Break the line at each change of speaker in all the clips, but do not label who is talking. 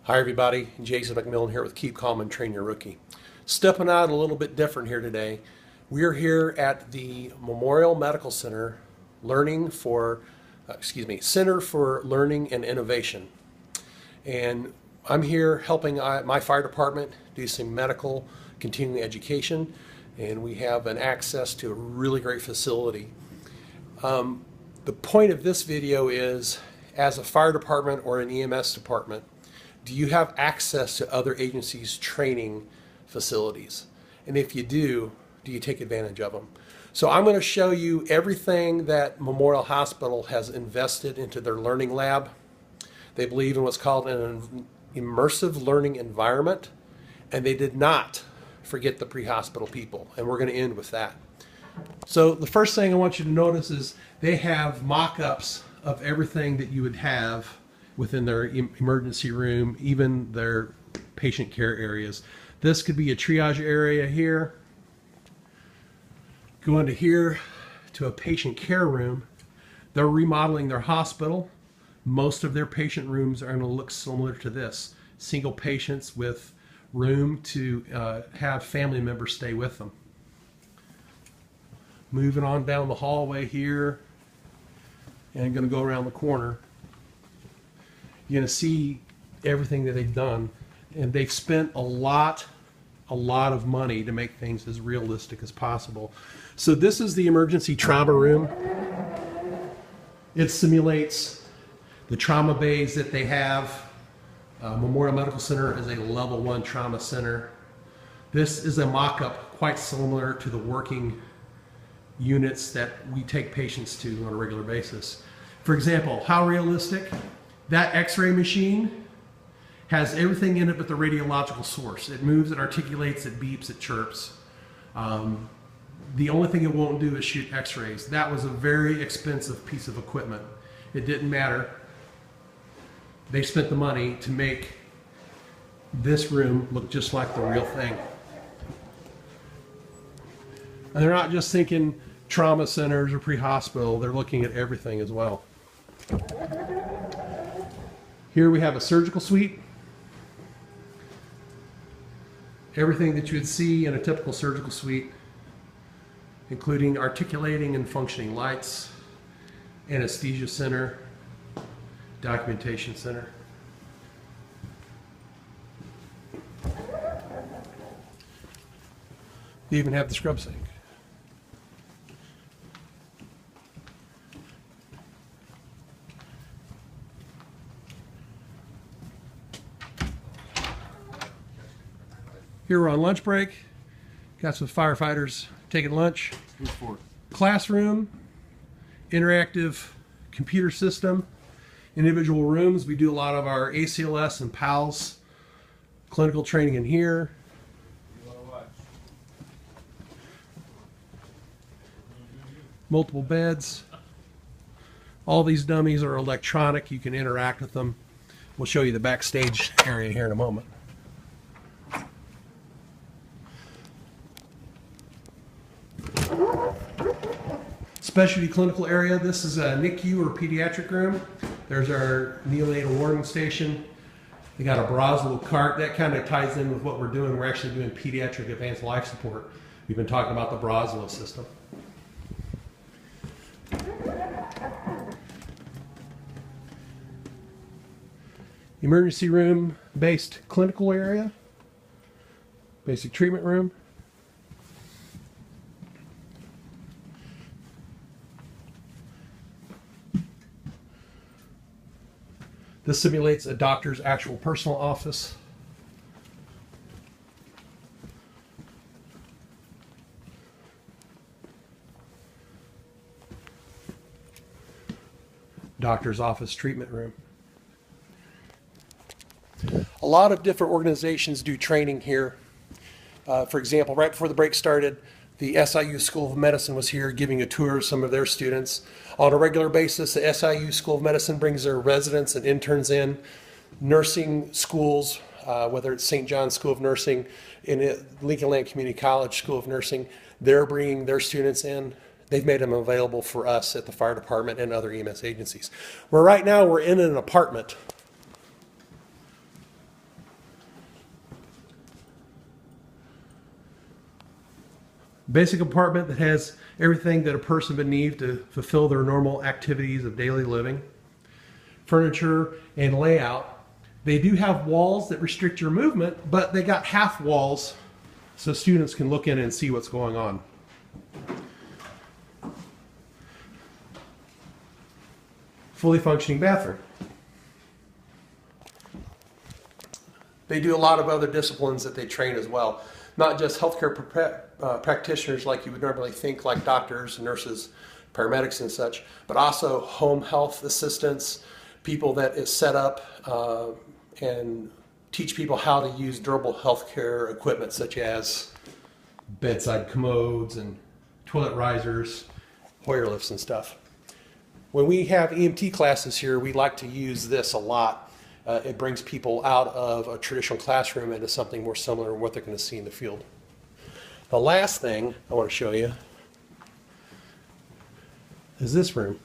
Hi everybody, Jason McMillan here with Keep Calm and Train Your Rookie. Stepping out a little bit different here today. We're here at the Memorial Medical Center Center for Learning and Innovation. And I'm here helping my fire department do some medical continuing education, and we have an access to a really great facility. The point of this video is, as a fire department or an EMS department, do you have access to other agencies' training facilities? And if you do you take advantage of them? So I'm going to show you everything that Memorial Hospital has invested into their learning lab. They believe in what's called an immersive learning environment, and they did not forget the pre-hospital people, and we're going to end with that. So the first thing I want you to notice is they have mock-ups of everything that you would have within their emergency room, even their patient care areas. This could be a triage area here. Go into here to a patient care room. They're remodeling their hospital. Most of their patient rooms are going to look similar to this. Single patients with room to have family members stay with them. Moving on down the hallway here, and I'm going to go around the corner. You're going to see everything that they've done, and they've spent a lot of money to make things as realistic as possible. So this is the emergency trauma room. It simulates the trauma bays that they have. Memorial Medical Center is a level 1 trauma center. This is a mock-up quite similar to the working units that we take patients to on a regular basis. For example, how realistic? That x-ray machine has everything in it but the radiological source. It moves, it articulates, it beeps, it chirps. The only thing it won't do is shoot x-rays. That was a very expensive piece of equipment. It didn't matter. They spent the money to make this room look just like the real thing. And they're not just thinking trauma centers or pre-hospital, they're looking at everything as well. Here we have a surgical suite. Everything that you would see in a typical surgical suite, including articulating and functioning lights, anesthesia center, documentation center. You even have the scrub sink. Here we're on lunch break. Got some firefighters taking lunch.
Who's for?
Classroom, interactive computer system, individual rooms. We do a lot of our ACLS and PALS clinical training in here. Multiple beds. All these dummies are electronic. You can interact with them. We'll show you the backstage area here in a moment. Specialty clinical area. This is a NICU or pediatric room. There's our neonatal warming station. They got a Braswell cart. That kind of ties in with what we're doing. We're actually doing pediatric advanced life support. We've been talking about the Braswell system. Emergency room based clinical area. Basic treatment room. This simulates a doctor's actual personal office. Doctor's office treatment room. A lot of different organizations do training here. For example, right before the break started, the SIU School of Medicine was here giving a tour of some of their students. On a regular basis, the SIU School of Medicine brings their residents and interns in. Nursing schools, whether it's St. John's School of Nursing, in Lincoln Land Community College School of Nursing, they're bringing their students in. They've made them available for us at the fire department and other EMS agencies. Where right now we're in an apartment. Basic compartment that has everything that a person would need to fulfill their normal activities of daily living. Furniture and layout. They do have walls that restrict your movement, but they got half walls so students can look in and see what's going on. Fully functioning bathroom. They do a lot of other disciplines that they train as well. Not just healthcare practitioners like you would normally think, like doctors, nurses, paramedics and such, but also home health assistants, people that is set up and teach people how to use durable healthcare equipment such as bedside commodes and toilet risers, Hoyer lifts and stuff. When we have EMT classes here, we like to use this a lot. It brings people out of a traditional classroom into something more similar to what they're going to see in the field. The last thing I want to show you is this room.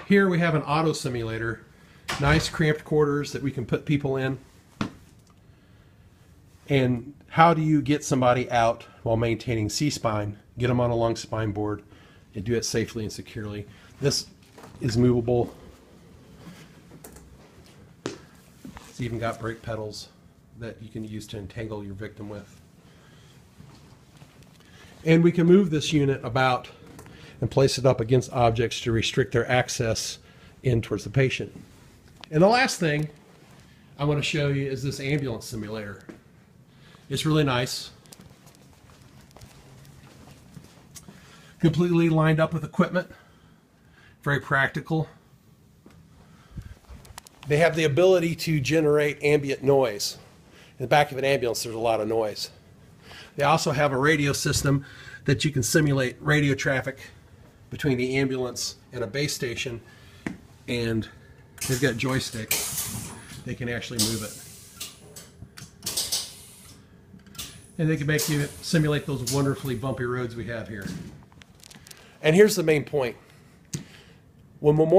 Here we have an auto simulator, nice cramped quarters that we can put people in. And how do you get somebody out while maintaining C-spine, get them on a lung spine board, and do it safely and securely? This is movable. It's even got brake pedals that you can use to entangle your victim with. And we can move this unit about and place it up against objects to restrict their access in towards the patient. And the last thing I want to show you is this ambulance simulator. It's really nice. Completely lined up with equipment. Very practical. They have the ability to generate ambient noise. In the back of an ambulance, there's a lot of noise. They also have a radio system that you can simulate radio traffic between the ambulance and a base station, and they've got joysticks. They can actually move it. And they can make you simulate those wonderfully bumpy roads we have here. And here's the main point. When Memorial